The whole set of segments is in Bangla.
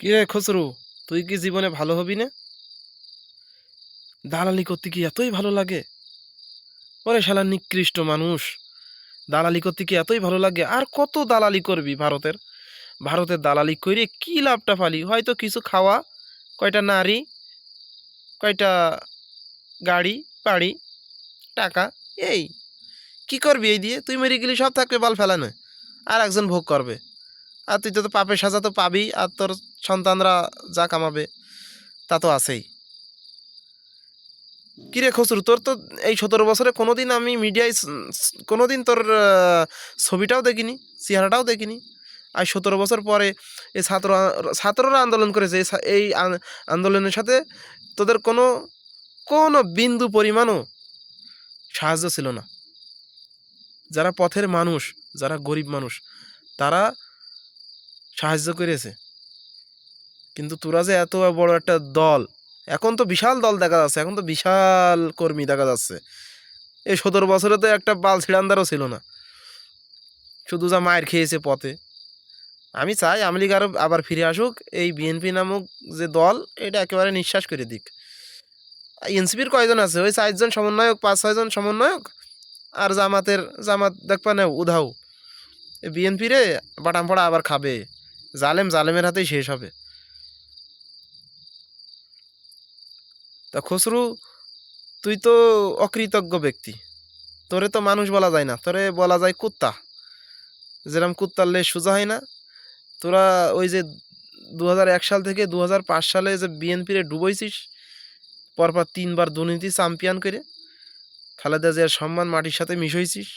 কিরে খসরু, তুই কি জীবনে ভালো হবি না? দালালি করতে কি এতই ভালো লাগে? ওরে শালা নিকৃষ্ট মানুষ! দালালি করতে কি এতই ভালো লাগে? আর কত দালালি করবি ভারতের? ভারতের দালালি করে কি লাভটা পালি? হয়তো কিছু খাওয়া, কয়টা নারী, কয়টা গাড়ি বাড়ি, টাকা, এই কি করবি এই দিয়ে? তুই মেরে গেলি সব থাকবে বাল ফেলানো, আর একজন ভোগ করবে। আর তুই তো পাপের সাজা তো পাবি, আর তোর সন্তানরা যা কামাবে তা তো আছেই। কিরে খসরু, তোর তো এই 17 বছরে কোনোদিন আমি মিডিয়ায় কোনোদিন তোর ছবিটাও দেখিনি, চেহারাটাও দেখিনি। আর 17 বছর পরে এই ছাত্ররা আন্দোলন করেছে, এই আন্দোলনের সাথে তোদের কোনো কোনো বিন্দু পরিমাণও সাহায্য ছিল না। যারা পথের মানুষ, যারা গরিব মানুষ, তারা সাহায্য করেছে। কিন্তু তোরা যে এত বড় একটা দল, এখন তো বিশাল দল দেখা যাচ্ছে, এখন তো বিশাল কর্মী দেখা যাচ্ছে। এই 17 বছরে তো একটা বাল ছিড়ান্দারও ছিল না, শুধু যা মায়ের খেয়েছে পথে। আমি চাই আওয়ামী লীগ আরও আবার ফিরে আসুক, এই বিএনপি নামক যে দল, এটা একেবারে নিঃশ্বাস করে দিক। এনসিপির কয়জন আছে? ওই 4জন সমন্বয়ক, 5-6জন সমন্বয়ক, আর জামাত দেখবা না উধাও। বিএনপি রে বাটাম পড়া আবার খাবে, জালেমের হাতেই শেষ হবে। তা খসরু, তুই তো অকৃতজ্ঞ ব্যক্তি, তোরে তো মানুষ বলা যায় না, তোরে বলা যায় কুত্তা। যেরকম কুত্তার লেজ সোজা হয় না, তোরা ওই যে 2001 সাল থেকে 2005 সালে যে বিএনপিরে ডুবইছিস, পরপর 3বার দুর্নীতি চ্যাম্পিয়ন করে খালেদা জিয়ার সম্মান মাটির সাথে মিশইছিস।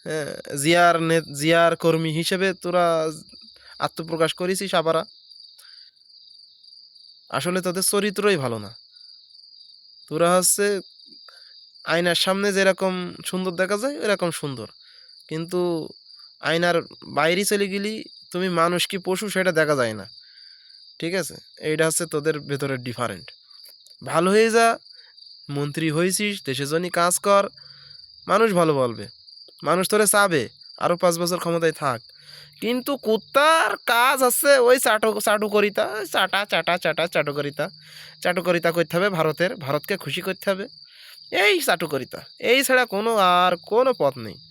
হ্যাঁ, জিয়ার কর্মী হিসেবে তোরা আত্মপ্রকাশ করেছিস আবার। আসলে তোদের চরিত্রই ভালো না। তোরা হচ্ছে আয়নার সামনে যেরকম সুন্দর দেখা যায় এরকম সুন্দর, কিন্তু আয়নার বাইরে চলে গেলি তুমি মানুষ কি পশু সেটা দেখা যায় না। ঠিক আছে, এইটা হচ্ছে তোদের ভেতরের ডিফারেন্ট। ভালো হয়ে যা, মন্ত্রী হয়েছিস, দেশের জন্য কাজ কর, মানুষ ভালো বলবে, মানুষ তোরে চাবে আরও 5 বছর ক্ষমতায় থাক। কিন্তু কুত্তার কাজ আছে ওই চাটু করিতা, চাটা চাটা চাটা চাটু করিতা করতে হবে, ভারতকে খুশি করতে হবে, এই চাটু করিতা, এই ছাড়া কোনো আর কোনো পথ নেই।